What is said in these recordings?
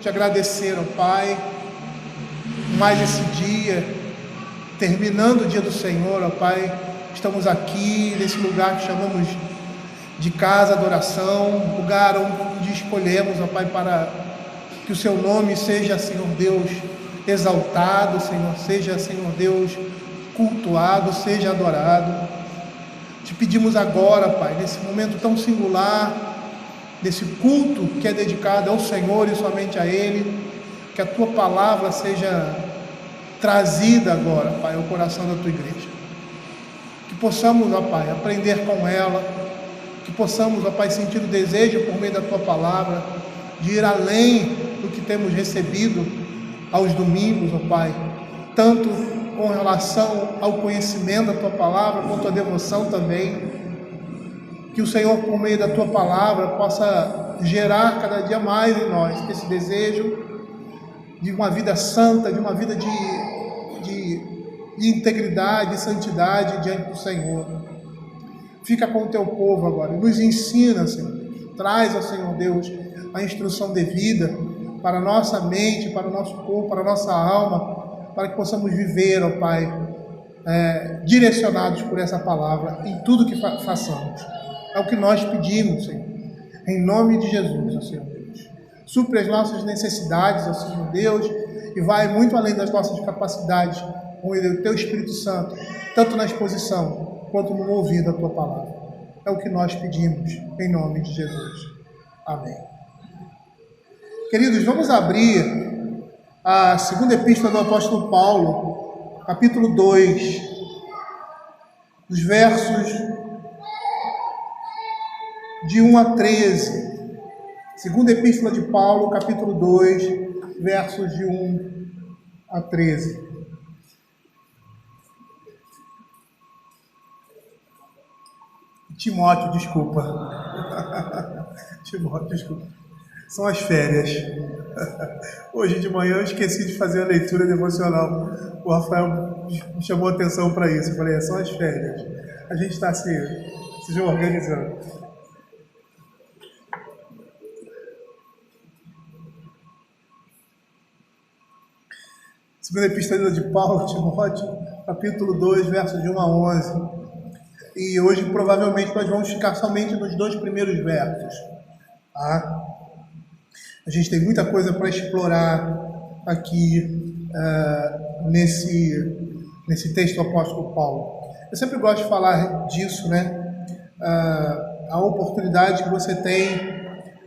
te agradecer, ó Pai, mais esse dia, terminando o dia do Senhor, ó Pai. Estamos aqui nesse lugar que chamamos de casa, adoração, lugar onde escolhemos, ó Pai, para que o seu nome seja, Senhor Deus, exaltado, Senhor, seja, Senhor Deus, cultuado, seja adorado. Te pedimos agora, Pai, nesse momento tão singular, desse culto que é dedicado ao Senhor e somente a Ele, que a Tua palavra seja trazida agora, Pai, ao coração da Tua igreja. Que possamos, ó Pai, aprender com ela, que possamos, ó Pai, sentir o desejo por meio da Tua palavra, de ir além do que temos recebido aos domingos, ó Pai, tanto com relação ao conhecimento da Tua palavra, quanto à devoção também. Que o Senhor, por meio da Tua palavra, possa gerar cada dia mais em nós esse desejo de uma vida santa, de uma vida de integridade, de santidade diante do Senhor. Fica com o Teu povo agora, nos ensina, Senhor. Traz, ó Senhor Deus, a instrução devida para a nossa mente, para o nosso corpo, para a nossa alma, para que possamos viver, ó Pai, direcionados por essa palavra em tudo que façamos. É o que nós pedimos, Senhor, em nome de Jesus, ó Senhor Deus. Supre as nossas necessidades, ó Senhor Deus, e vai muito além das nossas capacidades, com o Teu Espírito Santo, tanto na exposição quanto no ouvir da Tua palavra. É o que nós pedimos, em nome de Jesus. Amém. Queridos, vamos abrir a segunda epístola do apóstolo Paulo, capítulo 2, os versos de 1 a 13. Segunda epístola de Paulo, capítulo 2, versos de 1 a 13. Timóteo, desculpa. Timóteo, desculpa. São as férias. Hoje de manhã eu esqueci de fazer a leitura devocional. O Rafael me chamou a atenção para isso. Eu falei, são as férias. A gente está se organizando. Segunda epístola de Paulo, Timóteo, capítulo 2, versos de 1 a 11. E hoje, provavelmente, nós vamos ficar somente nos 2 primeiros versos. Tá? A gente tem muita coisa para explorar aqui nesse texto do apóstolo Paulo. Eu sempre gosto de falar disso, né? A oportunidade que você tem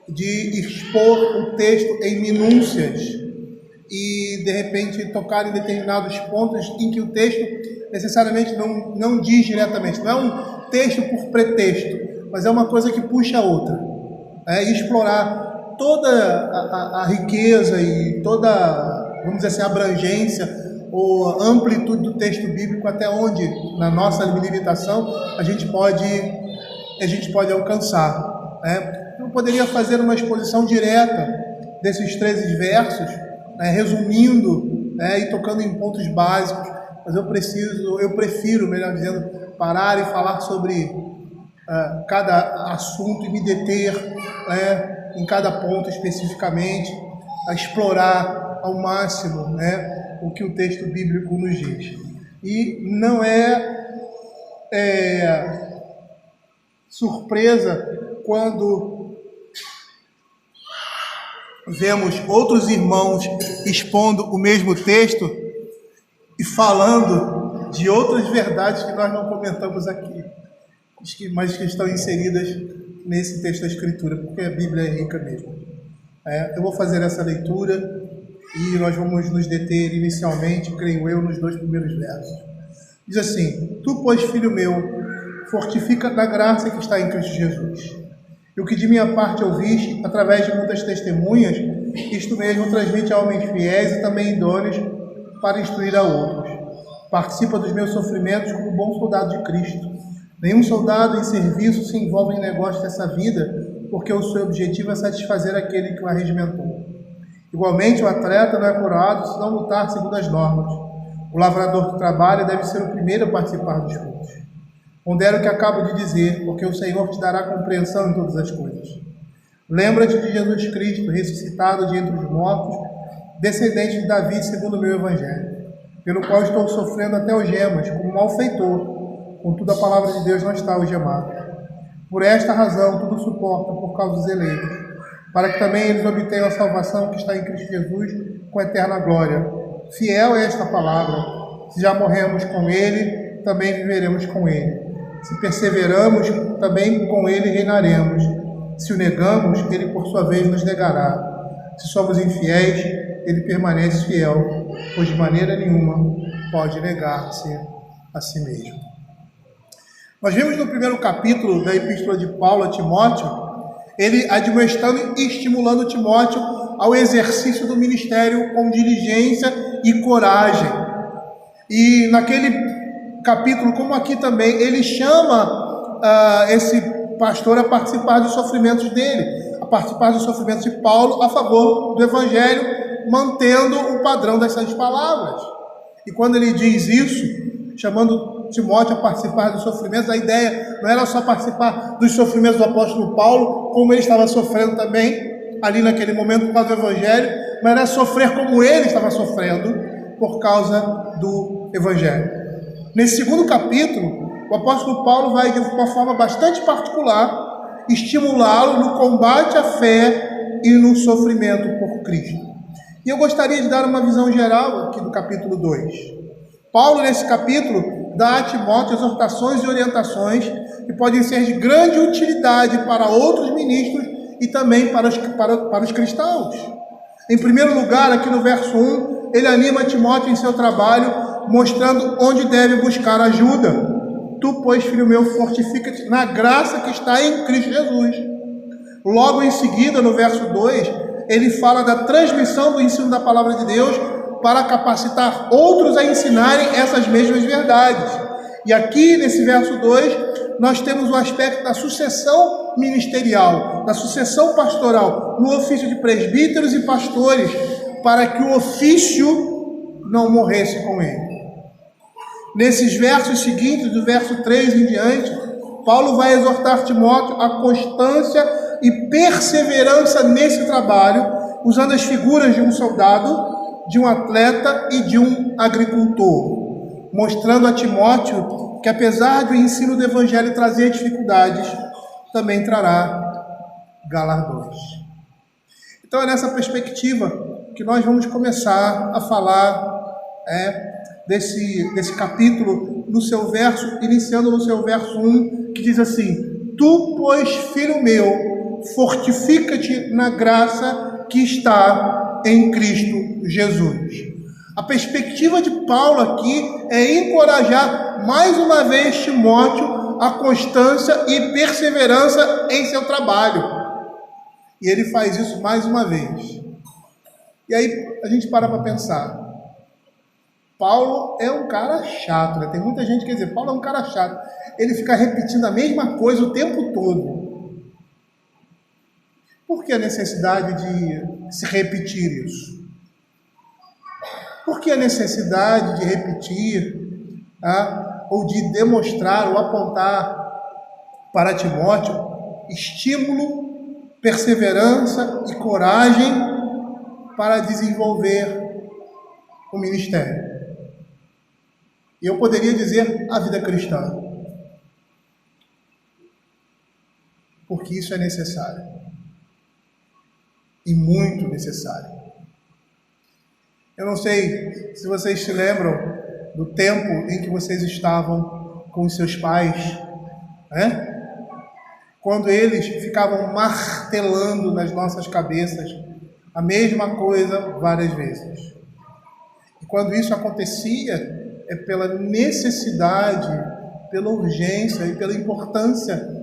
de expor um texto em minúcias e, de repente, tocar em determinados pontos em que o texto necessariamente não diz diretamente. Não é um texto por pretexto, mas é uma coisa que puxa a outra. E explorar toda a riqueza e toda, vamos dizer assim, a abrangência ou amplitude do texto bíblico, até onde, na nossa limitação, a gente pode alcançar. Eu poderia fazer uma exposição direta desses 13 versos, resumindo e tocando em pontos básicos, mas eu prefiro, melhor dizendo, parar e falar sobre cada assunto e me deter em cada ponto especificamente, a explorar ao máximo o que o texto bíblico nos diz. E não é surpresa quando vemos outros irmãos expondo o mesmo texto e falando de outras verdades que nós não comentamos aqui, mas que estão inseridas nesse texto da Escritura, porque a Bíblia é rica mesmo. Eu vou fazer essa leitura e nós vamos nos deter inicialmente, creio eu, nos 2 primeiros versos. Diz assim: Tu, pois, filho meu, fortifica da graça que está em Cristo Jesus. E o que de minha parte ouviste, através de muitas testemunhas, isto mesmo transmite a homens fiéis e também idôneos para instruir a outros. Participa dos meus sofrimentos como bom soldado de Cristo. Nenhum soldado em serviço se envolve em negócio dessa vida, porque o seu objetivo é satisfazer aquele que o arregimentou. Igualmente, o atleta não é coroado se não lutar segundo as normas. O lavrador que trabalha deve ser o primeiro a participar dos frutos. Pondera o que acabo de dizer, porque o Senhor te dará compreensão em todas as coisas. Lembra-te de Jesus Cristo, ressuscitado de entre os mortos, descendente de Davi, segundo o meu evangelho, pelo qual estou sofrendo até algemas, como malfeitor, contudo a palavra de Deus não está algemada. Por esta razão tudo suporta por causa dos eleitos, para que também eles obtenham a salvação que está em Cristo Jesus com eterna glória. Fiel é esta palavra. Se já morremos com Ele, também viveremos com Ele. Se perseveramos, também com Ele reinaremos. Se o negamos, Ele por sua vez nos negará. Se somos infiéis, Ele permanece fiel, pois de maneira nenhuma pode negar-se a si mesmo. Nós vimos no primeiro capítulo da Epístola de Paulo a Timóteo, ele admoestando e estimulando Timóteo ao exercício do ministério com diligência e coragem. E naquele capítulo, como aqui também, ele chama esse pastor a participar dos sofrimentos dele, a participar dos sofrimentos de Paulo a favor do Evangelho, mantendo o padrão dessas palavras. E quando ele diz isso, chamando Timóteo a participar dos sofrimentos, a ideia não era só participar dos sofrimentos do apóstolo Paulo, como ele estava sofrendo também, ali naquele momento por causa do Evangelho, mas era sofrer como ele estava sofrendo por causa do Evangelho. Nesse segundo capítulo, o apóstolo Paulo vai, de uma forma bastante particular, estimulá-lo no combate à fé e no sofrimento por Cristo. E eu gostaria de dar uma visão geral aqui do capítulo 2. Paulo, nesse capítulo, dá a Timóteo exortações e orientações que podem ser de grande utilidade para outros ministros e também para os cristãos. Em primeiro lugar, aqui no verso 1, ele anima Timóteo em seu trabalho, mostrando onde deve buscar ajuda. Tu, pois, filho meu, fortifica-te na graça que está em Cristo Jesus. Logo em seguida, no verso 2, ele fala da transmissão do ensino da palavra de Deus para capacitar outros a ensinarem essas mesmas verdades. E aqui, nesse verso 2, nós temos o aspecto da sucessão ministerial, da sucessão pastoral, no ofício de presbíteros e pastores, para que o ofício não morresse com ele. Nesses versos seguintes, do verso 3 em diante, Paulo vai exortar Timóteo a constância e perseverança nesse trabalho, usando as figuras de um soldado, de um atleta e de um agricultor, mostrando a Timóteo que, apesar do ensino do Evangelho trazer dificuldades, também trará galardões. Então é nessa perspectiva que nós vamos começar a falar desse capítulo, no seu verso, iniciando no seu verso 1, que diz assim: Tu, pois, filho meu, fortifica-te na graça que está em Cristo Jesus. A perspectiva de Paulo aqui é encorajar mais uma vez Timóteo a constância e perseverança em seu trabalho. E ele faz isso mais uma vez. E aí a gente para pensar. Paulo é um cara chato, né? Tem muita gente que quer dizer, Paulo é um cara chato. Ele fica repetindo a mesma coisa o tempo todo. Por que a necessidade de se repetir isso? Por que a necessidade de repetir, ou de demonstrar ou apontar para Timóteo estímulo, perseverança e coragem para desenvolver o ministério? E eu poderia dizer a vida cristã. Porque isso é necessário. E muito necessário. Eu não sei se vocês se lembram do tempo em que vocês estavam com os seus pais, né? Quando eles ficavam martelando nas nossas cabeças a mesma coisa várias vezes. E quando isso acontecia, é pela necessidade, pela urgência e pela importância,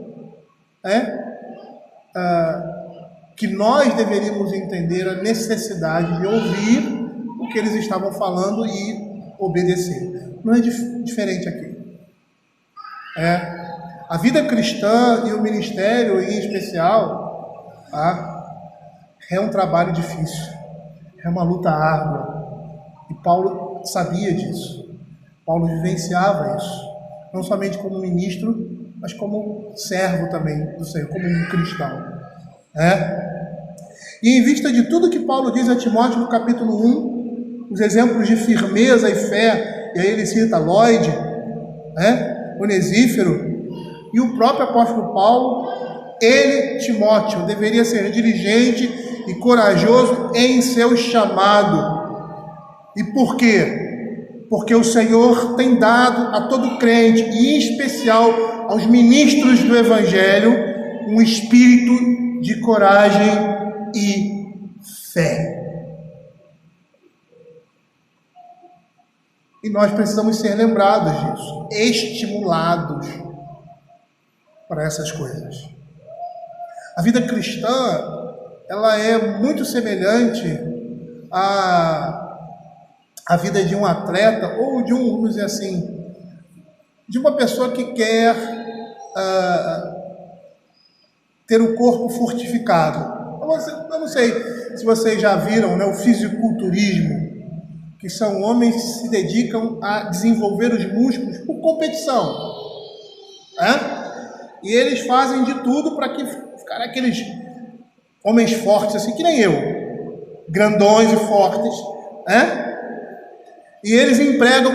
que nós deveríamos entender a necessidade de ouvir o que eles estavam falando e obedecer. Não é diferente aqui. A vida cristã e o ministério em especial é um trabalho difícil, é uma luta árdua. E Paulo sabia disso. Paulo vivenciava isso, não somente como ministro, mas como servo também do Senhor, como um cristão. E em vista de tudo que Paulo diz a Timóteo no capítulo 1, os exemplos de firmeza e fé, e aí ele cita Lloyd, Onesífero, e o próprio apóstolo Paulo, ele, Timóteo, deveria ser diligente e corajoso em seu chamado. E por quê? Porque o Senhor tem dado a todo crente, e em especial aos ministros do Evangelho, um espírito de coragem e fé. E nós precisamos ser lembrados disso, estimulados para essas coisas. A vida cristã, ela é muito semelhante à vida de um atleta, ou de um, vamos dizer assim, de uma pessoa que quer ter o corpo fortificado. Eu não sei se vocês já viram, o fisiculturismo, que são homens que se dedicam a desenvolver os músculos por competição. E eles fazem de tudo para que ficarem aqueles homens fortes, assim, que nem eu, grandões e fortes, E eles empregam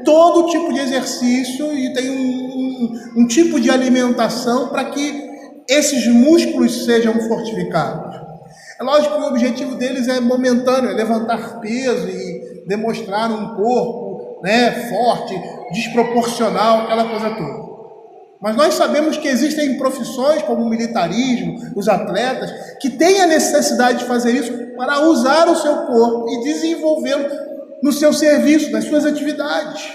todo tipo de exercício e tem um tipo de alimentação para que esses músculos sejam fortificados. É lógico que o objetivo deles é momentâneo, é levantar peso e demonstrar um corpo, forte, desproporcional, aquela coisa toda. Mas nós sabemos que existem profissões como o militarismo, os atletas, que têm a necessidade de fazer isso para usar o seu corpo e desenvolvê-lo no seu serviço, nas suas atividades.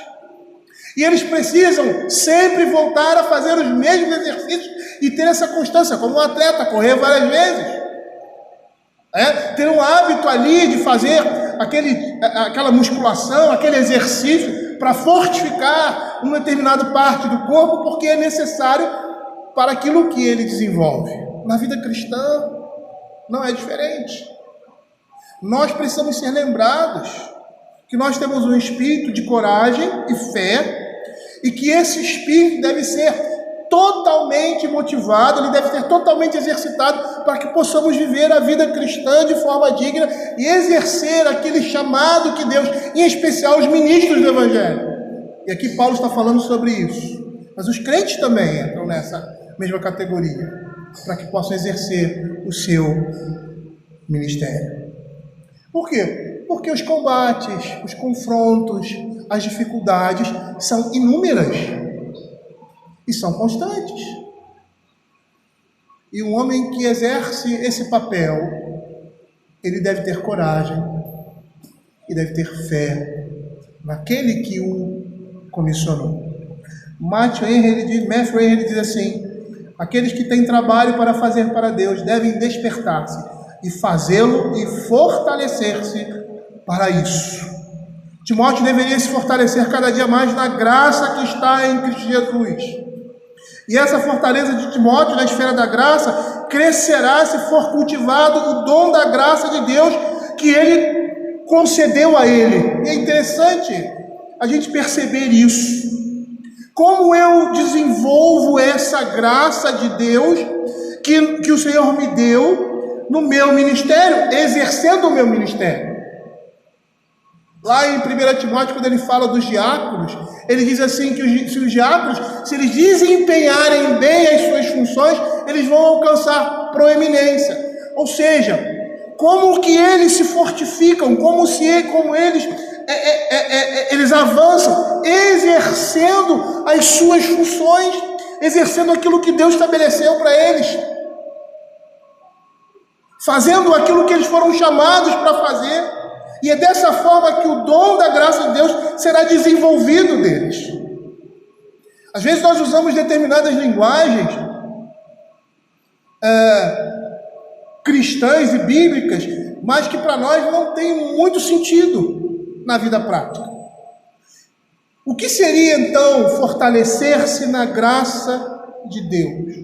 E eles precisam sempre voltar a fazer os mesmos exercícios e ter essa constância, como um atleta, correr várias vezes. Ter um hábito ali de fazer aquela musculação, aquele exercício para fortificar uma determinada parte do corpo, porque é necessário para aquilo que ele desenvolve. Na vida cristã não é diferente. Nós precisamos ser lembrados que nós temos um espírito de coragem e fé, e que esse espírito deve ser totalmente motivado, ele deve ser totalmente exercitado para que possamos viver a vida cristã de forma digna e exercer aquele chamado que Deus, em especial os ministros do Evangelho. E aqui Paulo está falando sobre isso. Mas os crentes também entram nessa mesma categoria, para que possam exercer o seu ministério. Por quê? Porque os combates, os confrontos, as dificuldades são inúmeras e são constantes. E um homem que exerce esse papel, ele deve ter coragem e deve ter fé naquele que o comissionou. Matthew Henry diz assim: aqueles que têm trabalho para fazer para Deus devem despertar-se e fazê-lo e fortalecer-se para isso. Timóteo deveria se fortalecer cada dia mais na graça que está em Cristo Jesus. E essa fortaleza de Timóteo na esfera da graça crescerá se for cultivado o dom da graça de Deus que ele concedeu a ele. E é interessante a gente perceber isso. Como eu desenvolvo essa graça de Deus que o Senhor me deu no meu ministério, exercendo o meu ministério. Lá em 1 Timóteo, quando ele fala dos diáconos, ele diz assim que se os diáconos, se eles desempenharem bem as suas funções, eles vão alcançar proeminência. Ou seja, como que eles se fortificam, como eles avançam, exercendo as suas funções, exercendo aquilo que Deus estabeleceu para eles, fazendo aquilo que eles foram chamados para fazer. E é dessa forma que o dom da graça de Deus será desenvolvido deles. Às vezes nós usamos determinadas linguagens cristãs e bíblicas, mas que para nós não tem muito sentido na vida prática. O que seria então fortalecer-se na graça de Deus?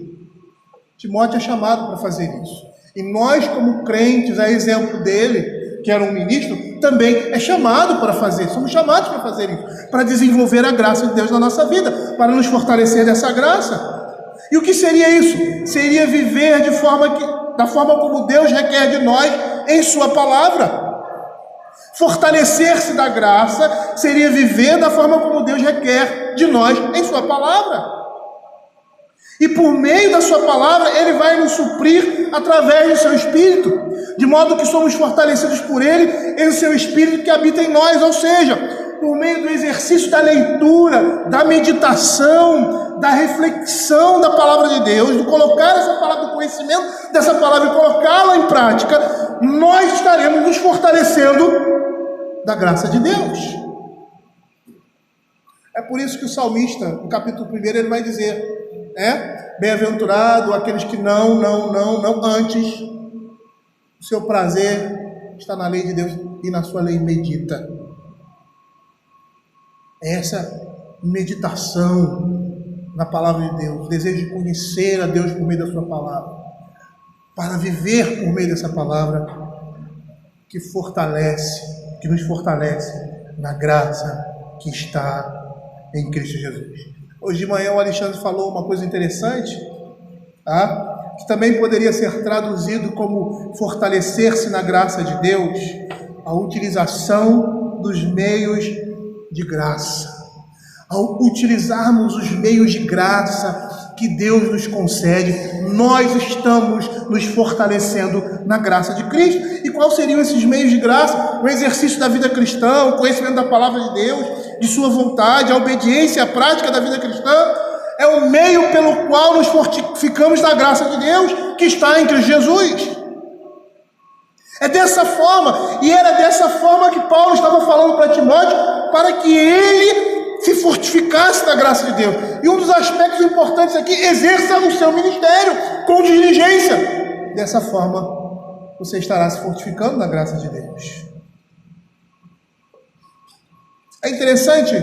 Timóteo é chamado para fazer isso. E nós, como crentes, a exemplo dele, que era um ministro, também é chamado para fazer, somos chamados para fazer isso, para desenvolver a graça de Deus na nossa vida, para nos fortalecer dessa graça. E o que seria isso? Seria viver de forma da forma como Deus requer de nós em sua palavra. Fortalecer-se da graça seria viver da forma como Deus requer de nós em sua palavra. E por meio da sua palavra, Ele vai nos suprir através do seu Espírito, de modo que somos fortalecidos por Ele em seu Espírito que habita em nós, ou seja, por meio do exercício da leitura, da meditação, da reflexão da palavra de Deus, de colocar essa palavra, do conhecimento dessa palavra e colocá-la em prática, nós estaremos nos fortalecendo da graça de Deus. É por isso que o salmista, no capítulo 1, ele vai dizer, bem-aventurado aqueles que não, antes o seu prazer está na lei de Deus e na sua lei medita. Essa meditação na palavra de Deus, desejo de conhecer a Deus por meio da sua palavra, para viver por meio dessa palavra, que nos fortalece na graça que está em Cristo Jesus. Hoje de manhã o Alexandre falou uma coisa interessante, que também poderia ser traduzido como fortalecer-se na graça de Deus, a utilização dos meios de graça. Ao utilizarmos os meios de graça que Deus nos concede, nós estamos nos fortalecendo na graça de Cristo. E quais seriam esses meios de graça? O exercício da vida cristã, o conhecimento da palavra de Deus, de sua vontade, a obediência, a prática da vida cristã, é o meio pelo qual nos fortificamos na graça de Deus que está em Cristo Jesus. É dessa forma, e era dessa forma que Paulo estava falando para Timóteo, para que ele se fortificasse da graça de Deus. E um dos aspectos importantes aqui, exerça o seu ministério com diligência. Dessa forma, você estará se fortificando na graça de Deus. É interessante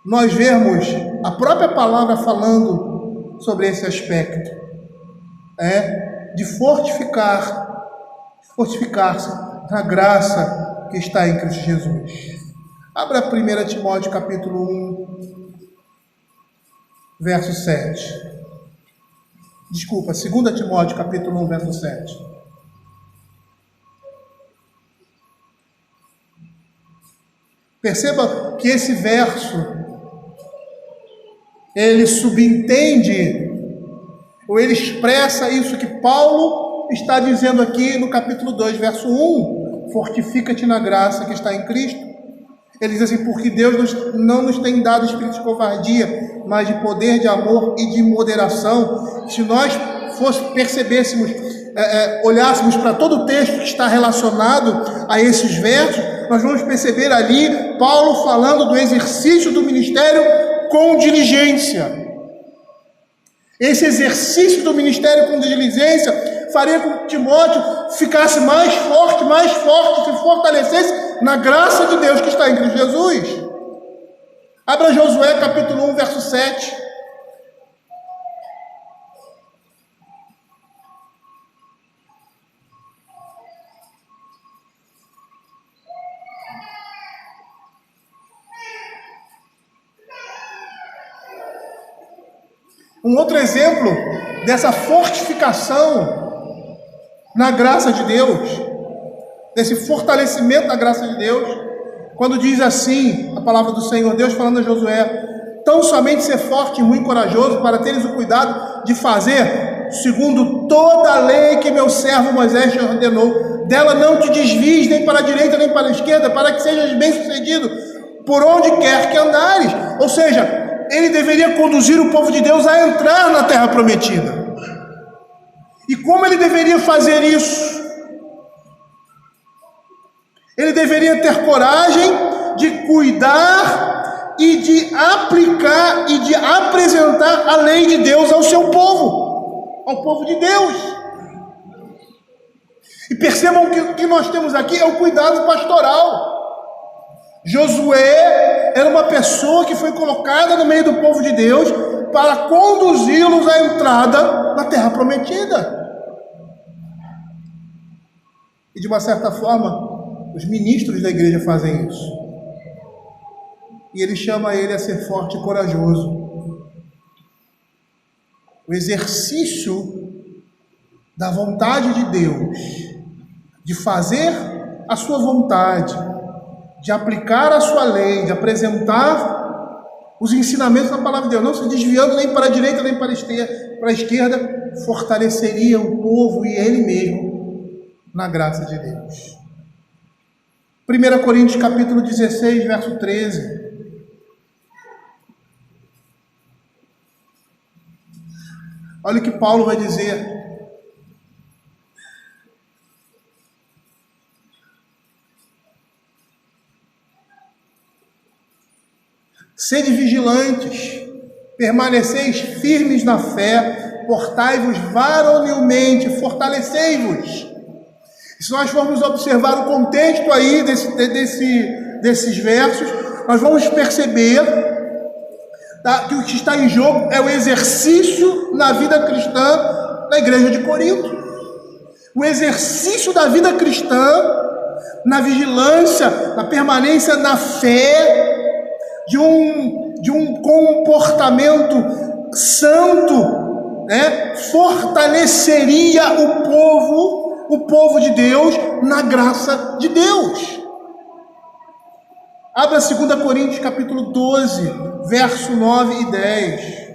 nós vermos a própria palavra falando sobre esse aspecto, de fortificar-se na graça que está em Cristo Jesus. Abra 1 Timóteo capítulo 1, verso 7. Desculpa, 2 Timóteo capítulo 1, verso 7. Perceba que esse verso, ele subentende, ou ele expressa isso que Paulo está dizendo aqui no capítulo 2, verso 1. Fortifica-te na graça que está em Cristo. Ele diz assim, porque Deus não nos tem dado espírito de covardia, mas de poder, de amor e de moderação. Se nós percebêssemos, olhássemos para todo o texto que está relacionado a esses versos, nós vamos perceber ali Paulo falando do exercício do ministério com diligência. Esse exercício do ministério com diligência faria com que Timóteo ficasse mais forte, se fortalecesse na graça de Deus que está em Cristo Jesus. Abra Josué capítulo 1, verso 7. Um outro exemplo dessa fortificação na graça de Deus, desse fortalecimento da graça de Deus, quando diz assim a palavra do Senhor, Deus falando a Josué: tão somente ser forte e muito corajoso, para teres o cuidado de fazer segundo toda a lei que meu servo Moisés te ordenou. Dela não te desvies nem para a direita nem para a esquerda, para que sejas bem sucedido por onde quer que andares. Ou seja, ele deveria conduzir o povo de Deus a entrar na terra prometida. E como ele deveria fazer isso? Ele deveria ter coragem de cuidar e de aplicar e de apresentar a lei de Deus ao seu povo, ao povo de Deus. E percebam que o que nós temos aqui é o cuidado pastoral. Josué era uma pessoa que foi colocada no meio do povo de Deus para conduzi-los à entrada na terra prometida. E de uma certa forma, os ministros da igreja fazem isso. E ele chama ele a ser forte e corajoso. O exercício da vontade de Deus, de fazer a sua vontade, de aplicar a sua lei, de apresentar os ensinamentos da palavra de Deus, não se desviando nem para a direita nem para a esquerda, fortaleceria o povo e ele mesmo na graça de Deus. 1 Coríntios capítulo 16, verso 13. Olha o que Paulo vai dizer. Sede vigilantes, permaneceis firmes na fé, portai-vos varonilmente, fortalecei-vos. Se nós formos observar o contexto aí desses versos, nós vamos perceber que o que está em jogo é o exercício na vida cristã da igreja de Corinto. O exercício da vida cristã na vigilância, na permanência na fé, de um comportamento santo, né? Fortaleceria o povo de Deus na graça de Deus. Abra 2 Coríntios capítulo 12, verso 9 e 10.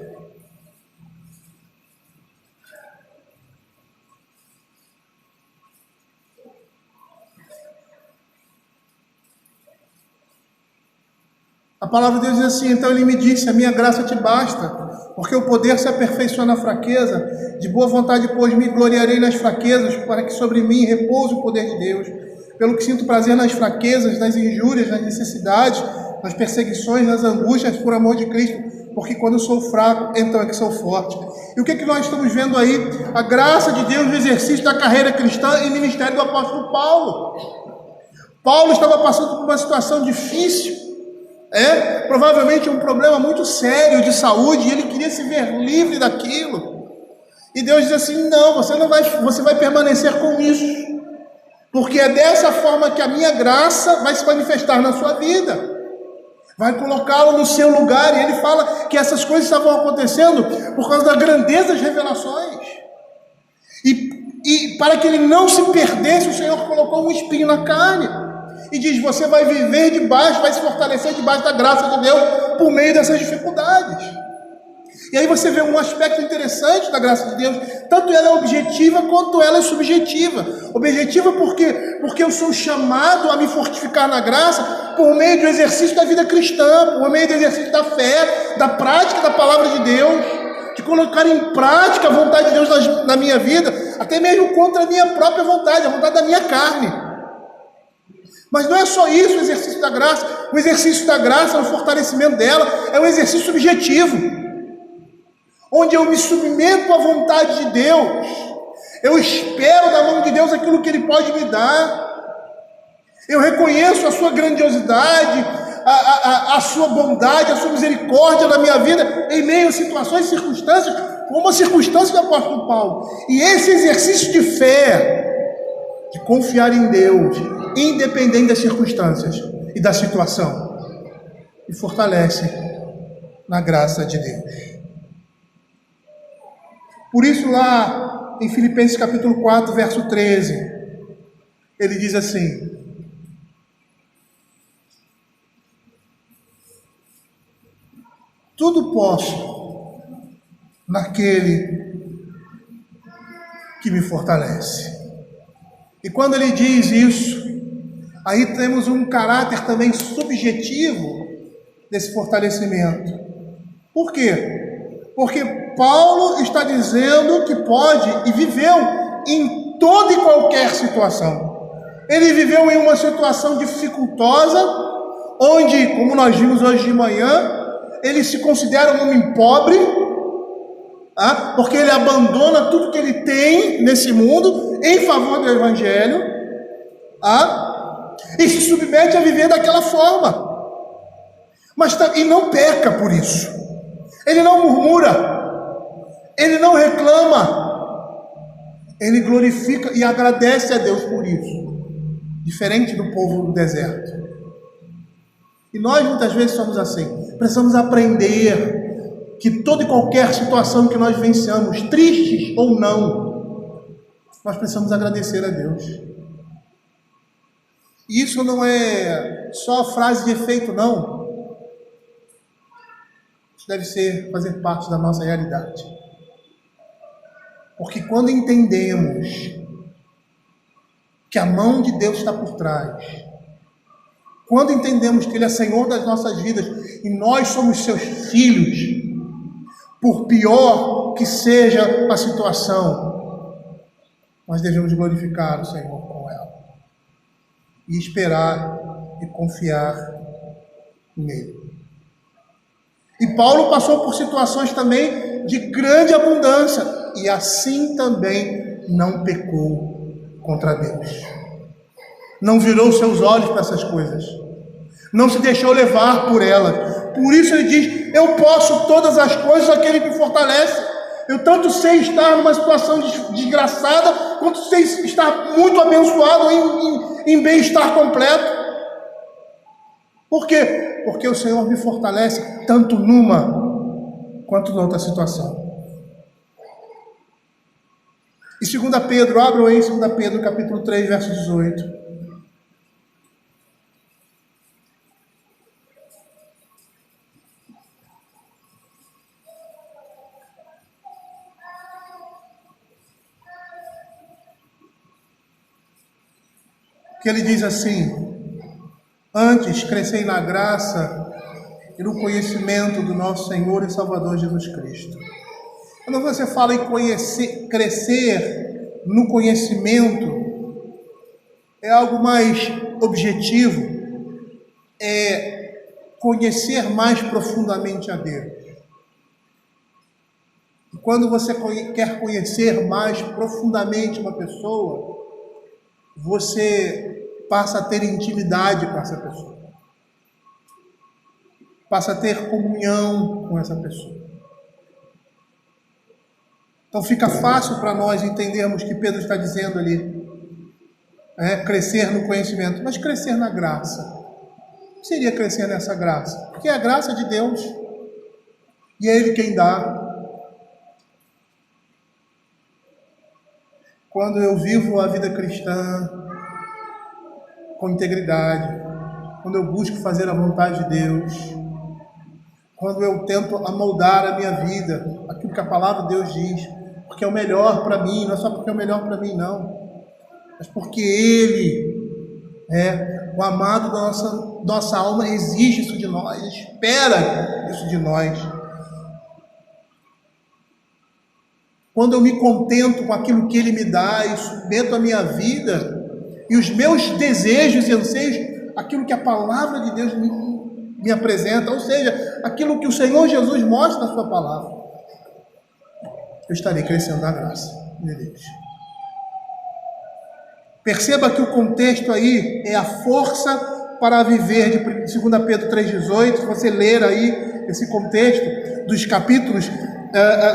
A palavra de Deus diz assim: então ele me disse, a minha graça te basta, porque o poder se aperfeiçoa na fraqueza. De boa vontade, pois, me gloriarei nas fraquezas, para que sobre mim repouse o poder de Deus. Pelo que sinto prazer nas fraquezas, nas injúrias, nas necessidades, nas perseguições, nas angústias, por amor de Cristo, porque quando eu sou fraco, então é que sou forte. E o que nós estamos vendo aí? A graça de Deus no exercício da carreira cristã e ministério do apóstolo Paulo. Paulo estava passando por uma situação difícil, provavelmente um problema muito sério de saúde, e ele queria se ver livre daquilo. E Deus diz assim: não, você vai permanecer com isso, porque é dessa forma que a minha graça vai se manifestar na sua vida, vai colocá-lo no seu lugar. E ele fala que essas coisas estavam acontecendo por causa da grandeza das revelações, e para que ele não se perdesse, o Senhor colocou um espinho na carne. E diz: você vai viver debaixo, vai se fortalecer debaixo da graça de Deus por meio dessas dificuldades. E aí você vê um aspecto interessante da graça de Deus. Tanto ela é objetiva quanto ela é subjetiva. Objetiva porque eu sou chamado a me fortificar na graça por meio do exercício da vida cristã, por meio do exercício da fé, da prática da palavra de Deus, de colocar em prática a vontade de Deus na minha vida, até mesmo contra a minha própria vontade, a vontade da minha carne. Mas não é só isso o exercício da graça. O exercício da graça, o fortalecimento dela, é um exercício subjetivo, onde eu me submeto à vontade de Deus, eu espero da mão de Deus aquilo que Ele pode me dar, eu reconheço a sua grandiosidade, a sua bondade, a sua misericórdia na minha vida, em meio a situações e circunstâncias, como a circunstância do apóstolo Paulo. E esse exercício de fé, de confiar em Deus, independente das circunstâncias e da situação, e fortalece na graça de Deus. Por isso, lá em Filipenses capítulo 4, verso 13, ele diz assim: tudo posso naquele que me fortalece. E quando ele diz isso, aí temos um caráter também subjetivo desse fortalecimento. Por quê? Porque Paulo está dizendo que pode e viveu em toda e qualquer situação. Ele viveu em uma situação dificultosa, onde, como nós vimos hoje de manhã, ele se considera um homem pobre, porque ele abandona tudo que ele tem nesse mundo em favor do Evangelho, e se submete a viver daquela forma, e não peca por isso. Ele não murmura, ele não reclama, ele glorifica e agradece a Deus por isso, diferente do povo do deserto. E nós muitas vezes somos assim. Precisamos aprender que toda e qualquer situação que nós vivenciamos, tristes ou não, nós precisamos agradecer a Deus. E isso não é só frase de efeito, não. Isso deve fazer parte da nossa realidade. Porque quando entendemos que a mão de Deus está por trás, quando entendemos que Ele é Senhor das nossas vidas e nós somos seus filhos, por pior que seja a situação, nós devemos glorificar o Senhor com ela e esperar e confiar nele. E Paulo passou por situações também de grande abundância e assim também não pecou contra Deus. Não virou seus olhos para essas coisas. Não se deixou levar por elas. Por isso ele diz: eu posso todas as coisas naquele que me fortalece. Eu tanto sei estar numa situação desgraçada, quanto sei estar muito abençoado em bem-estar completo. Por quê? Porque o Senhor me fortalece tanto numa quanto na outra situação. E 2 Pedro, abram aí 2 Pedro capítulo 3, verso 18. Que ele diz assim: antes crescei na graça e no conhecimento do nosso Senhor e Salvador Jesus Cristo. Quando você fala em crescer no conhecimento, é algo mais objetivo, é conhecer mais profundamente a Deus. E quando você quer conhecer mais profundamente uma pessoa, você passa a ter intimidade com essa pessoa, passa a ter comunhão com essa pessoa. Então fica fácil para nós entendermos que Pedro está dizendo ali, crescer no conhecimento, mas crescer na graça. O que seria crescer nessa graça? Porque é a graça de Deus e é Ele quem dá. Quando eu vivo a vida cristã com integridade, quando eu busco fazer a vontade de Deus, quando eu tento amoldar a minha vida, aquilo que a palavra de Deus diz, porque é o melhor para mim, não é só porque é o melhor para mim, não, mas porque Ele, o amado da nossa alma, exige isso de nós, espera isso de nós. Quando eu me contento com aquilo que Ele me dá e submeto a minha vida e os meus desejos e anseios, aquilo que a palavra de Deus me apresenta, ou seja, aquilo que o Senhor Jesus mostra na sua palavra, eu estarei crescendo na graça de Deus. Perceba que o contexto aí é a força para viver, de 2 Pedro 3,18, se você ler aí esse contexto dos capítulos,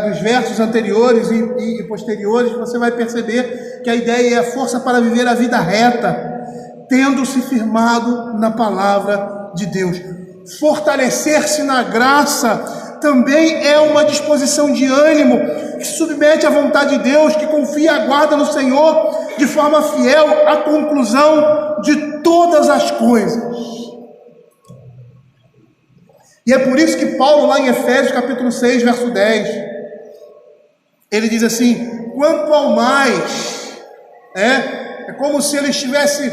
dos versos anteriores e posteriores, você vai perceber que a ideia é a força para viver a vida reta, tendo-se firmado na palavra de Deus. Fortalecer-se na graça também é uma disposição de ânimo que se submete à vontade de Deus, que confia e aguarda no Senhor de forma fiel à conclusão de todas as coisas. E é por isso que Paulo, lá em Efésios capítulo 6, verso 10, ele diz assim: quanto ao mais, é como se ele estivesse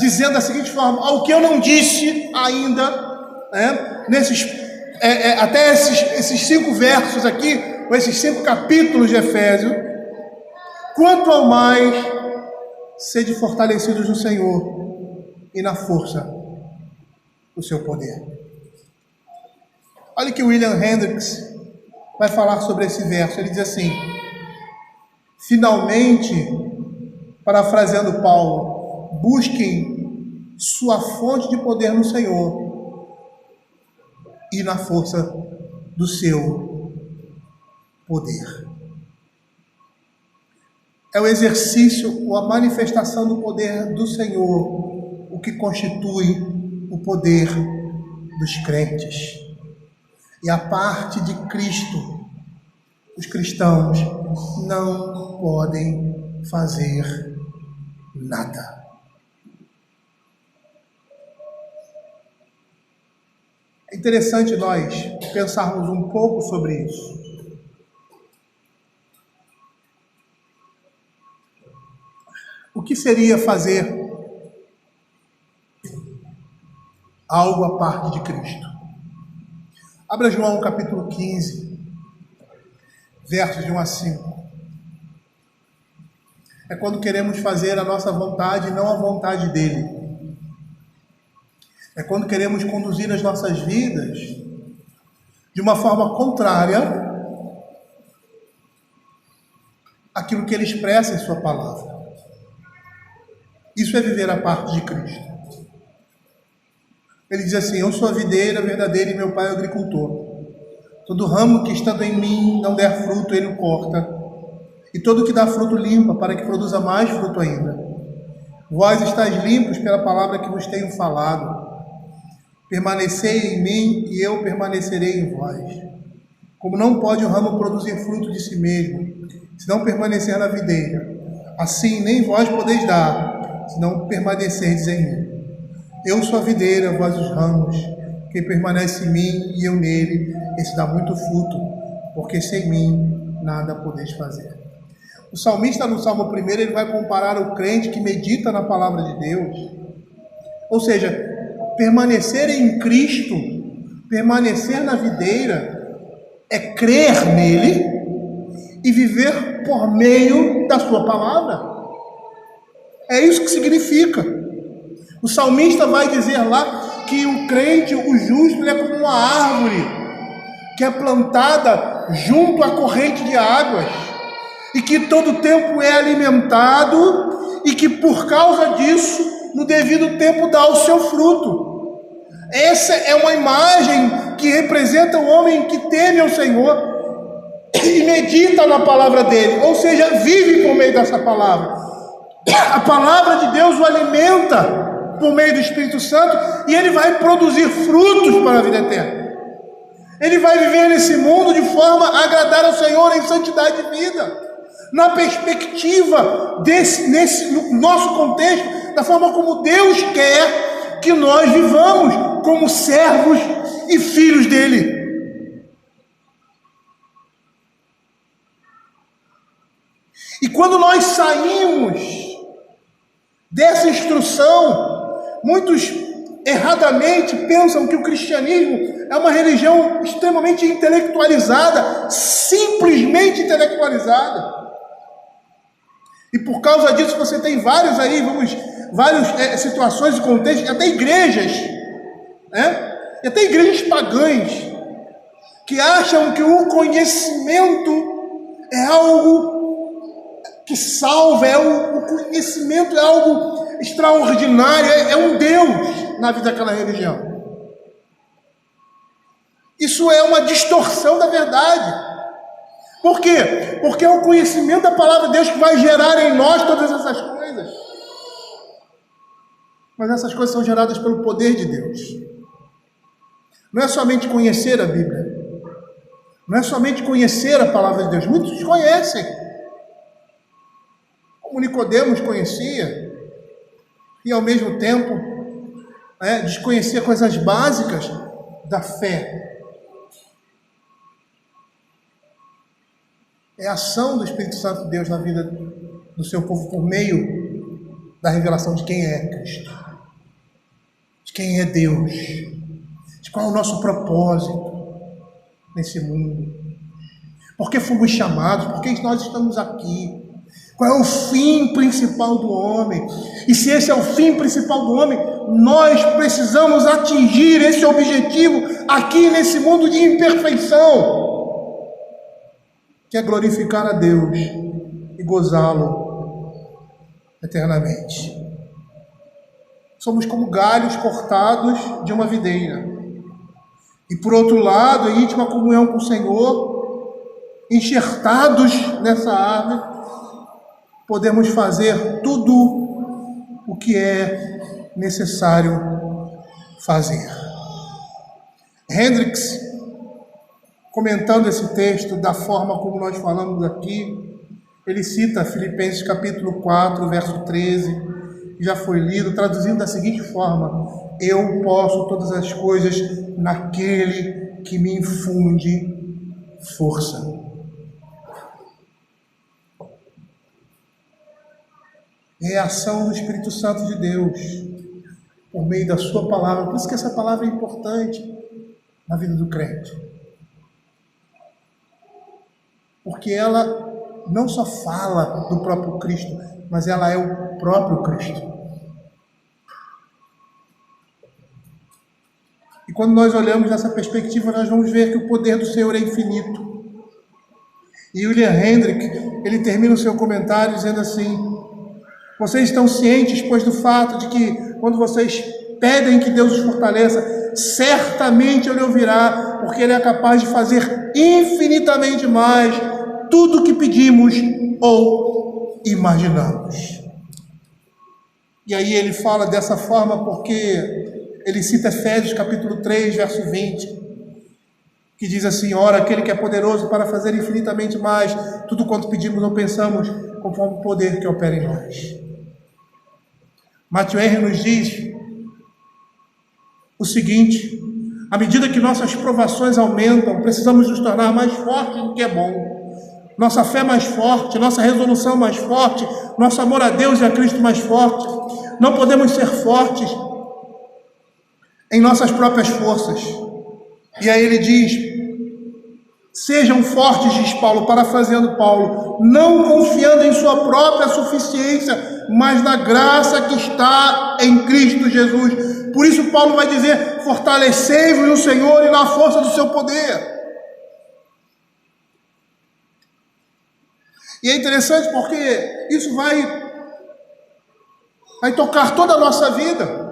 dizendo da seguinte forma: ao que eu não disse ainda, até esses 5 versos aqui, ou esses 5 capítulos de Efésios, quanto ao mais, sede fortalecidos no Senhor e na força do seu poder. Olha que William Hendricks vai falar sobre esse verso. Ele diz assim: finalmente, parafraseando Paulo, busquem sua fonte de poder no Senhor e na força do seu poder. É o exercício ou a manifestação do poder do Senhor o que constitui o poder dos crentes. E a parte de Cristo, os cristãos não podem fazer nada. É interessante nós pensarmos um pouco sobre isso. O que seria fazer algo à parte de Cristo? Abra João capítulo 15, versos de 1 a 5. É quando queremos fazer a nossa vontade e não a vontade dele. É quando queremos conduzir as nossas vidas de uma forma contrária àquilo que ele expressa em sua palavra. Isso é viver a parte de Cristo. Ele diz assim: eu sou a videira verdadeira e meu pai é o agricultor. Todo ramo que estando em mim não der fruto, ele o corta. E todo que dá fruto limpa, para que produza mais fruto ainda. Vós estáis limpos pela palavra que vos tenho falado. Permanecei em mim e eu permanecerei em vós. Como não pode o ramo produzir fruto de si mesmo, se não permanecer na videira, assim nem vós podeis dar, se não permanecerdes em mim. Eu sou a videira, vós os ramos. Quem permanece em mim e eu nele, esse dá muito fruto, porque sem mim nada podeis fazer. O salmista, no Salmo 1, ele vai comparar o crente que medita na palavra de Deus. Ou seja, permanecer em Cristo, permanecer na videira, é crer nele e viver por meio da sua palavra. É isso que significa. O salmista vai dizer lá que o crente, o justo, ele é como uma árvore que é plantada junto à corrente de águas e que todo tempo é alimentado e que por causa disso, no devido tempo, dá o seu fruto. Essa é uma imagem que representa o homem que teme ao Senhor e medita na palavra dele, ou seja, vive por meio dessa palavra. A palavra de Deus o alimenta por meio do Espírito Santo e ele vai produzir frutos para a vida eterna. Ele vai viver nesse mundo de forma a agradar ao Senhor em santidade de vida. Na perspectiva no nosso contexto, da forma como Deus quer que nós vivamos como servos e filhos dele. E quando nós saímos dessa instrução, muitos erradamente pensam que o cristianismo é uma religião extremamente intelectualizada, simplesmente intelectualizada. E por causa disso você tem várias situações e contextos, até igrejas, né? E até igrejas pagãs, que acham que o conhecimento é algo que salva, o conhecimento é algo extraordinário, é um Deus na vida daquela religião. Isso é uma distorção da verdade. Por quê? Porque é o conhecimento da palavra de Deus que vai gerar em nós todas essas coisas. Mas essas coisas são geradas pelo poder de Deus. Não é somente conhecer a Bíblia. Não é somente conhecer a palavra de Deus. Muitos conhecem. Como Nicodemos conhecia. E ao mesmo tempo desconhecia coisas básicas da fé. É a ação do Espírito Santo de Deus na vida do seu povo por meio da revelação de quem é Cristo, de quem é Deus, de qual é o nosso propósito nesse mundo, por que fomos chamados, por que nós estamos aqui, qual é o fim principal do homem. E se esse é o fim principal do homem, nós precisamos atingir esse objetivo aqui nesse mundo de imperfeição, que é glorificar a Deus e gozá-lo eternamente. Somos como galhos cortados de uma videira. E por outro lado, em íntima comunhão com o Senhor, enxertados nessa árvore, podemos fazer tudo o que é necessário fazer. Hendricks, comentando esse texto da forma como nós falamos aqui, Ele cita Filipenses capítulo 4, verso 13, que já foi lido, traduzindo da seguinte forma: eu posso todas as coisas naquele que me infunde força. É a ação do Espírito Santo de Deus, por meio da sua palavra. Por isso que essa palavra é importante na vida do crente. Porque ela não só fala do próprio Cristo, mas ela é o próprio Cristo. E quando nós olhamos nessa perspectiva, nós vamos ver que o poder do Senhor é infinito. E William Hendrick, ele termina o seu comentário dizendo assim: vocês estão cientes, pois, do fato de que quando vocês pedem que Deus os fortaleça, certamente Ele ouvirá, porque Ele é capaz de fazer infinitamente mais tudo o que pedimos ou imaginamos. E aí ele fala dessa forma porque ele cita Efésios capítulo 3, verso 20, que diz assim: ora, aquele que é poderoso para fazer infinitamente mais tudo quanto pedimos ou pensamos, conforme o poder que opera em nós. Matthew Henry nos diz o seguinte: à medida que nossas provações aumentam, precisamos nos tornar mais fortes do que é bom. Nossa fé mais forte, nossa resolução mais forte, nosso amor a Deus e a Cristo mais forte. Não podemos ser fortes em nossas próprias forças. E aí ele diz: sejam fortes, diz Paulo, parafraseando Paulo, não confiando em sua própria suficiência, mas na graça que está em Cristo Jesus. Por isso Paulo vai dizer: fortalecei-vos no Senhor e na força do seu poder. E é interessante porque isso vai tocar toda a nossa vida.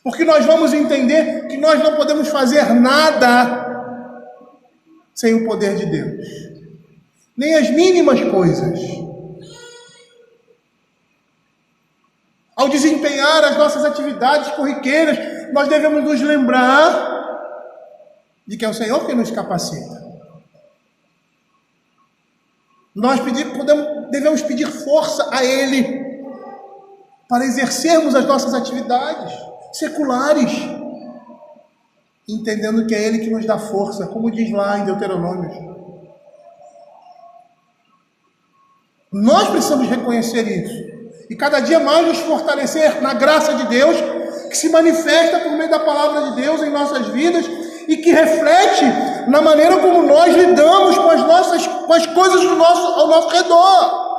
Porque nós vamos entender que nós não podemos fazer nada sem o poder de Deus. Nem as mínimas coisas. Ao desempenhar as nossas atividades corriqueiras, nós devemos nos lembrar de que é o Senhor que nos capacita. Nós devemos pedir força a Ele para exercermos as nossas atividades seculares, entendendo que é Ele que nos dá força, como diz lá em Deuteronômio. Nós precisamos reconhecer isso e cada dia mais nos fortalecer na graça de Deus, que se manifesta por meio da palavra de Deus em nossas vidas e que reflete na maneira como nós lidamos com as coisas ao nosso redor.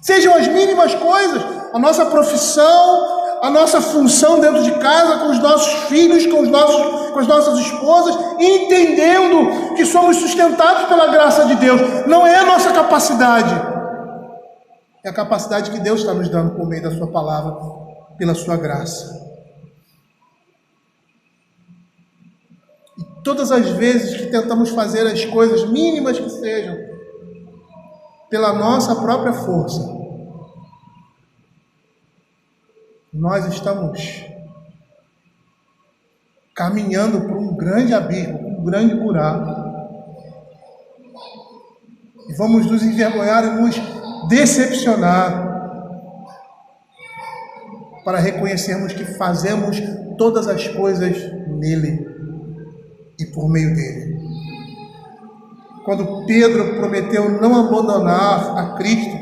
Sejam as mínimas coisas, a nossa profissão, a nossa função dentro de casa, com os nossos filhos, com as nossas esposas, entendendo que somos sustentados pela graça de Deus. Não é a nossa capacidade, é a capacidade que Deus está nos dando por meio da sua palavra, pela sua graça. E todas as vezes que tentamos fazer as coisas mínimas que sejam, pela nossa própria força, nós estamos caminhando por um grande abismo, um grande buraco. E vamos nos envergonhar e nos decepcionar para reconhecermos que fazemos todas as coisas nele e por meio dele. Quando Pedro prometeu não abandonar a Cristo,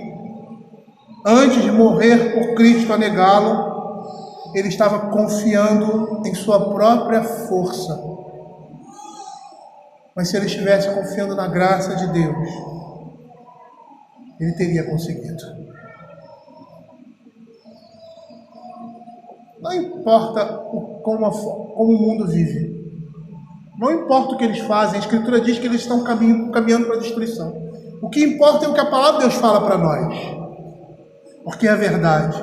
antes de morrer por Cristo a negá-lo, ele estava confiando em sua própria força. Mas se ele estivesse confiando na graça de Deus, ele teria conseguido. Não importa como o mundo vive. Não importa o que eles fazem. A Escritura diz que eles estão caminhando para a destruição. O que importa é o que a palavra de Deus fala para nós. Porque é a verdade.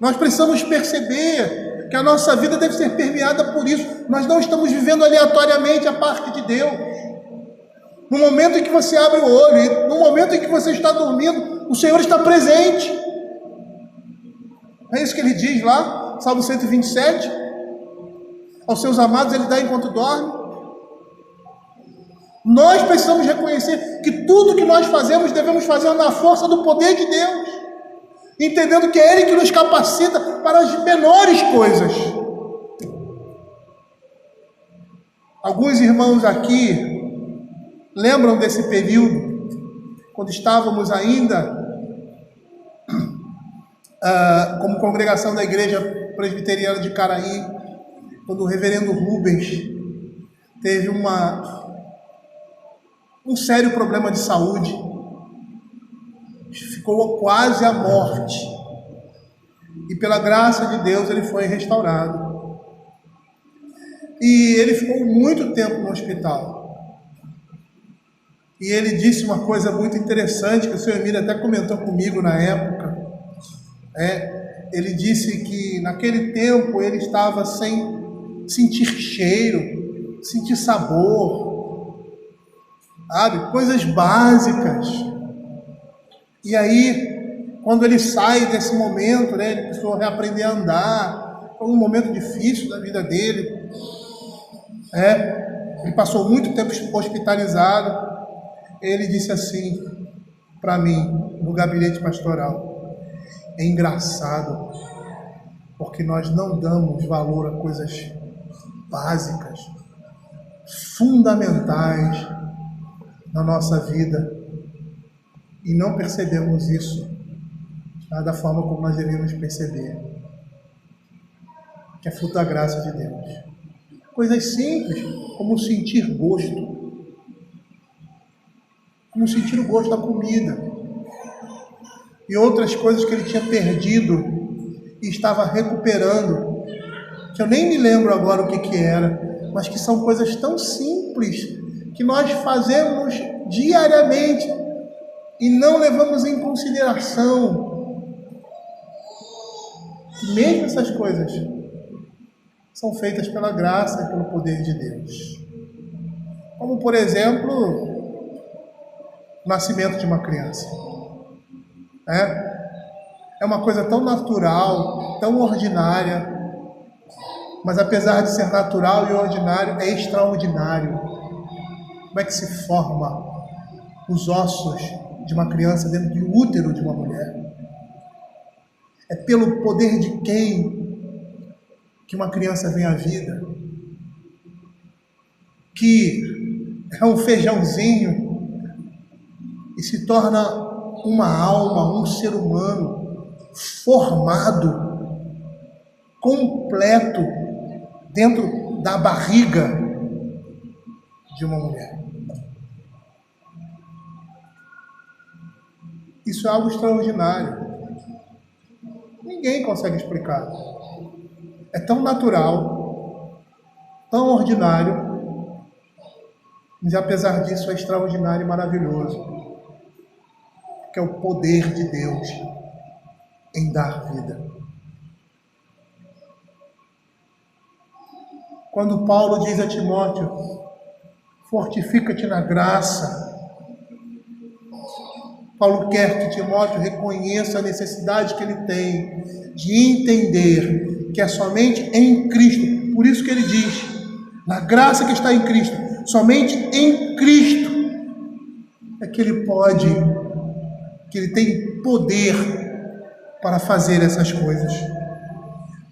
Nós precisamos perceber que a nossa vida deve ser permeada por isso. Nós não estamos vivendo aleatoriamente a parte de Deus. No momento em que você abre o olho, e no momento em que você está dormindo, o Senhor está presente. É isso que ele diz lá, Salmo 127. Aos seus amados ele dá enquanto dorme. Nós precisamos reconhecer que tudo que nós fazemos, devemos fazer na força do poder de Deus, entendendo que é Ele que nos capacita para as menores coisas. Alguns irmãos aqui lembram desse período, quando estávamos ainda como congregação da Igreja Presbiteriana de Caraí, quando o reverendo Rubens teve um sério problema de saúde, ficou quase à morte, e pela graça de Deus ele foi restaurado, e ele ficou muito tempo no hospital. E ele disse uma coisa muito interessante, que o senhor Emílio até comentou comigo na época. Ele disse que naquele tempo ele estava sem sentir cheiro, sentir sabor, sabe? Coisas básicas. E aí, quando ele sai desse momento, né, ele precisou reaprender a andar. Foi um momento difícil da vida dele. Ele passou muito tempo hospitalizado. Ele disse assim para mim, no gabinete pastoral: é engraçado, porque nós não damos valor a coisas básicas, fundamentais na nossa vida, e não percebemos isso da forma como nós devemos perceber, que é fruto da graça de Deus. Coisas simples, como sentir gosto, como sentir o gosto da comida, e outras coisas que ele tinha perdido e estava recuperando, que eu nem me lembro agora o que era, mas que são coisas tão simples que nós fazemos diariamente e não levamos em consideração que mesmo essas coisas são feitas pela graça e pelo poder de Deus. Como, por exemplo, o nascimento de uma criança. É uma coisa tão natural, tão ordinária, mas apesar de ser natural e ordinário, é extraordinário. Como é que se forma os ossos de uma criança dentro do útero de uma mulher? É pelo poder de quem que uma criança vem à vida? Que é um feijãozinho e se torna uma alma, um ser humano formado, completo, dentro da barriga de uma mulher. Isso é algo extraordinário. Ninguém consegue explicar. É tão natural, tão ordinário, mas apesar disso é extraordinário e maravilhoso. Que é o poder de Deus em dar vida. Quando Paulo diz a Timóteo: fortifica-te na graça, Paulo quer que Timóteo reconheça a necessidade que ele tem de entender que é somente em Cristo. Por isso que ele diz, na graça que está em Cristo, somente em Cristo é que ele pode, que ele tem poder para fazer essas coisas.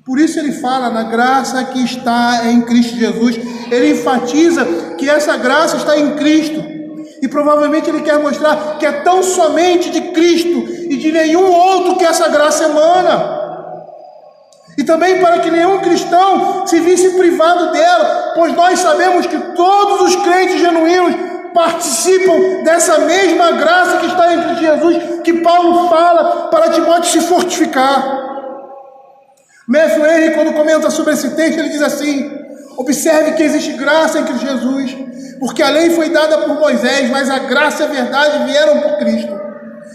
Por isso ele fala na graça que está em Cristo Jesus. Ele enfatiza que essa graça está em Cristo. E provavelmente ele quer mostrar que é tão somente de Cristo e de nenhum outro que essa graça emana. E também para que nenhum cristão se visse privado dela, pois nós sabemos que todos os crentes genuínos participam dessa mesma graça que está em Cristo Jesus, que Paulo fala para Timóteo se fortificar. Matthew Henry, quando comenta sobre esse texto, ele diz assim: observe que existe graça em Cristo Jesus, porque a lei foi dada por Moisés, mas a graça e a verdade vieram por Cristo.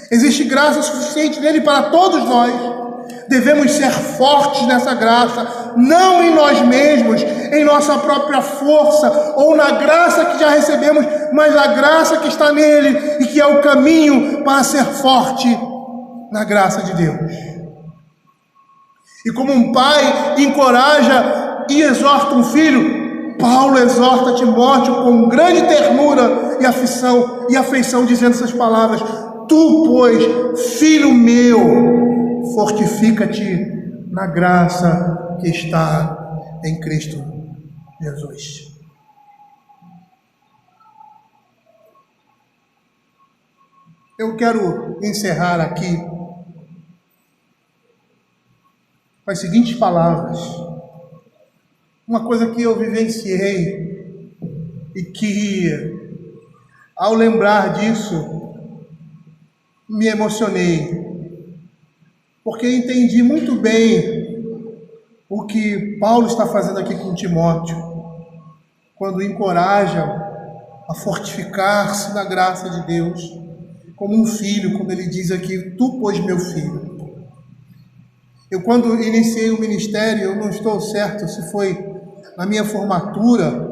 Existe graça suficiente nele para todos nós. Devemos ser fortes nessa graça, não em nós mesmos, em nossa própria força, ou na graça que já recebemos, mas a graça que está nele, e que é o caminho para ser forte na graça de Deus. E como um pai encoraja e exorta um filho, Paulo exorta Timóteo com grande ternura e afeição, dizendo essas palavras: tu, pois, filho meu, fortifica-te na graça que está em Cristo Jesus. Eu quero encerrar aqui com as seguintes palavras. Uma coisa que eu vivenciei e que, ao lembrar disso, me emocionei, porque entendi muito bem o que Paulo está fazendo aqui com Timóteo, quando encoraja a fortificar-se na graça de Deus, como um filho, como ele diz aqui: tu, pois, meu filho. Eu, quando iniciei o ministério, eu não estou certo se foi na minha formatura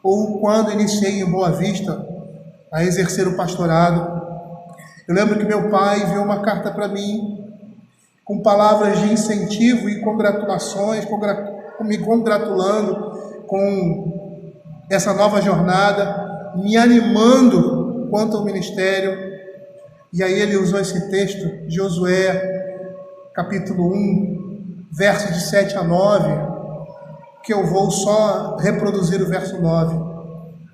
ou quando iniciei em Boa Vista a exercer o pastorado. Eu lembro que meu pai enviou uma carta para mim com palavras de incentivo e congratulações, me congratulando com essa nova jornada, me animando quanto ao ministério. E aí ele usou esse texto, Josué, capítulo 1, versos de 7 a 9, que eu vou só reproduzir o verso 9.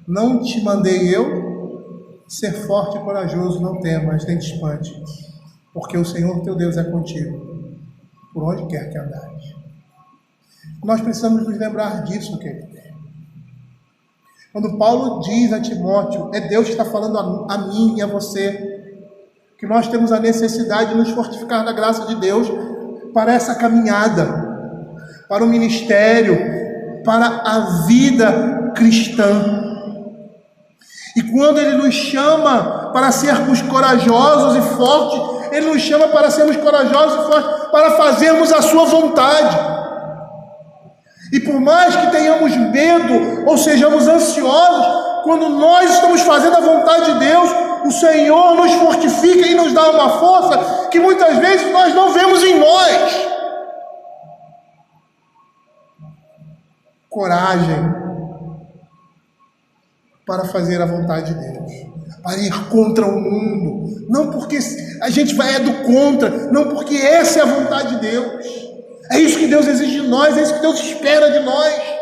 Não te mandei eu ser forte e corajoso, não temas, nem te espante, porque o Senhor teu Deus é contigo, por onde quer que andares. Nós precisamos nos lembrar disso, querido. Quando Paulo diz a Timóteo, é Deus que está falando a mim e a você, que nós temos a necessidade de nos fortificar na graça de Deus para essa caminhada, para o ministério, para a vida cristã. E quando Ele nos chama para sermos corajosos e fortes, Ele nos chama para sermos corajosos e fortes, para fazermos a sua vontade. E por mais que tenhamos medo ou sejamos ansiosos, quando nós estamos fazendo a vontade de Deus, o Senhor nos fortifica e nos dá uma força que muitas vezes nós não vemos em nós. Coragem para fazer a vontade de Deus, para ir contra o mundo, não porque a gente vai do contra, não, porque essa é a vontade de Deus, é isso que Deus exige de nós, é isso que Deus espera de nós.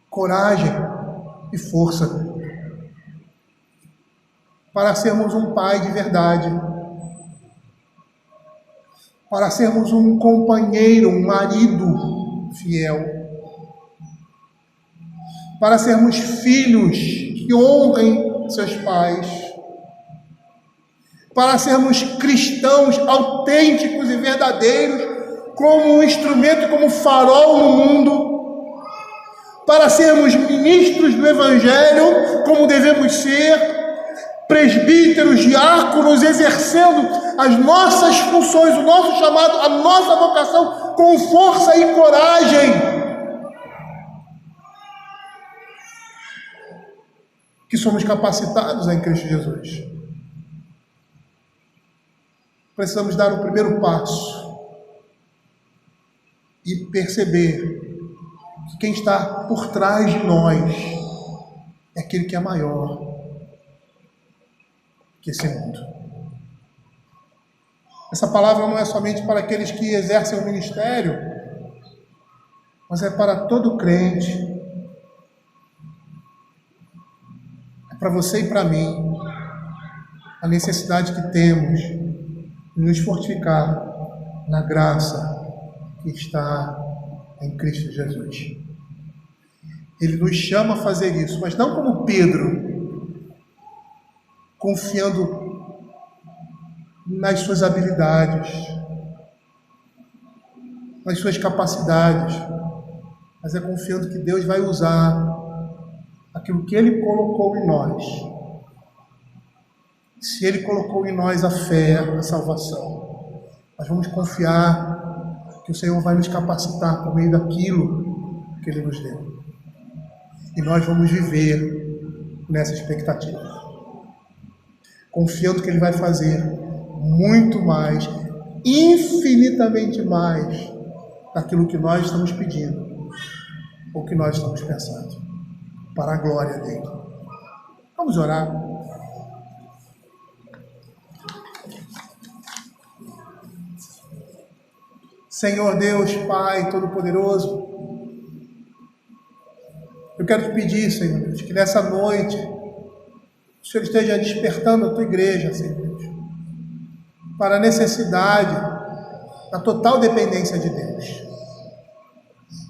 Coragem e força para sermos um pai de verdade, para sermos um companheiro, um marido fiel, para sermos filhos que honrem seus pais, para sermos cristãos autênticos e verdadeiros, como um instrumento, como farol no mundo, para sermos ministros do Evangelho, como devemos ser, presbíteros, diáconos, exercendo as nossas funções, o nosso chamado, a nossa vocação, com força e coragem. Que somos capacitados em Cristo Jesus. Precisamos dar o primeiro passo e perceber que quem está por trás de nós é aquele que é maior que esse mundo. Essa palavra não é somente para aqueles que exercem o ministério, mas é para todo crente. É para você e para mim, a necessidade que temos de nos fortificar na graça que está em Cristo Jesus. Ele nos chama a fazer isso, mas não como Pedro, confiando nas suas habilidades, nas suas capacidades, mas é confiando que Deus vai usar aquilo que Ele colocou em nós. Se Ele colocou em nós a fé, a salvação, nós vamos confiar que o Senhor vai nos capacitar por meio daquilo que Ele nos deu. E nós vamos viver nessa expectativa, confiando que Ele vai fazer muito mais infinitamente mais daquilo que nós estamos pedindo ou que nós estamos pensando, para a glória dele. Vamos orar. Senhor Deus, Pai Todo-Poderoso, eu quero te pedir, Senhor Deus, que nessa noite o Senhor esteja despertando a tua igreja, Senhor Deus, para a necessidade da total dependência de Deus.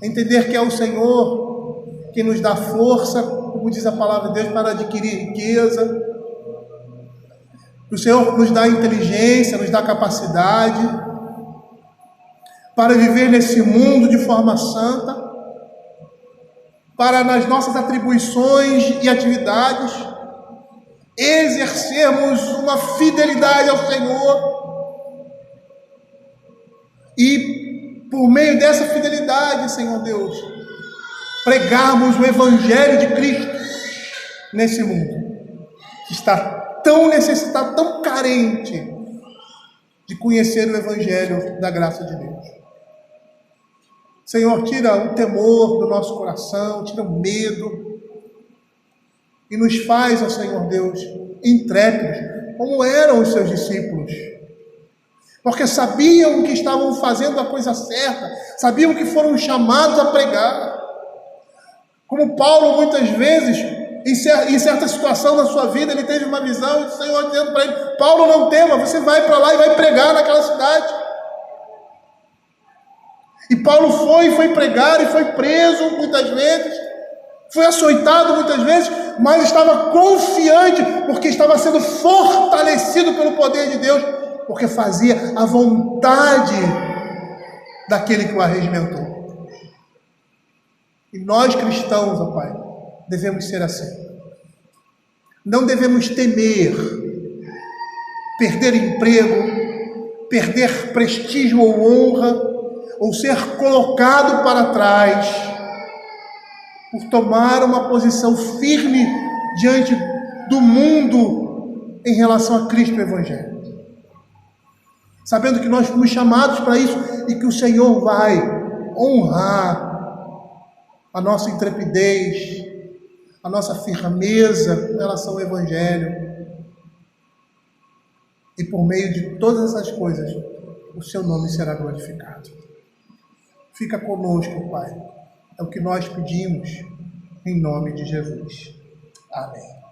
Entender que é o Senhor que nos dá força, como diz a palavra de Deus, para adquirir riqueza. O Senhor nos dá inteligência, nos dá capacidade para viver nesse mundo de forma santa, para nas nossas atribuições e atividades exercermos uma fidelidade ao Senhor e, por meio dessa fidelidade, Senhor Deus, pregarmos o Evangelho de Cristo nesse mundo que está tão necessitado, tão carente de conhecer o Evangelho da graça de Deus. Senhor, tira o temor do nosso coração, tira o medo e nos faz, ó Senhor Deus, intrépidos, como eram os seus discípulos, porque sabiam que estavam fazendo a coisa certa, sabiam que foram chamados a pregar. Como Paulo, muitas vezes, em certa situação da sua vida, ele teve uma visão e o Senhor dizendo para ele: Paulo, não tema, você vai para lá e vai pregar naquela cidade. E Paulo foi pregar e foi preso muitas vezes, foi açoitado muitas vezes, mas estava confiante, porque estava sendo fortalecido pelo poder de Deus, porque fazia a vontade daquele que o arregimentou. E nós cristãos, ó Pai, devemos ser assim. Não devemos temer perder emprego, perder prestígio ou honra, ou ser colocado para trás por tomar uma posição firme diante do mundo em relação a Cristo e o Evangelho. Sabendo que nós fomos chamados para isso e que o Senhor vai honrar a nossa intrepidez, a nossa firmeza em relação ao Evangelho. E por meio de todas essas coisas, o seu nome será glorificado. Fica conosco, Pai. É o que nós pedimos, em nome de Jesus. Amém.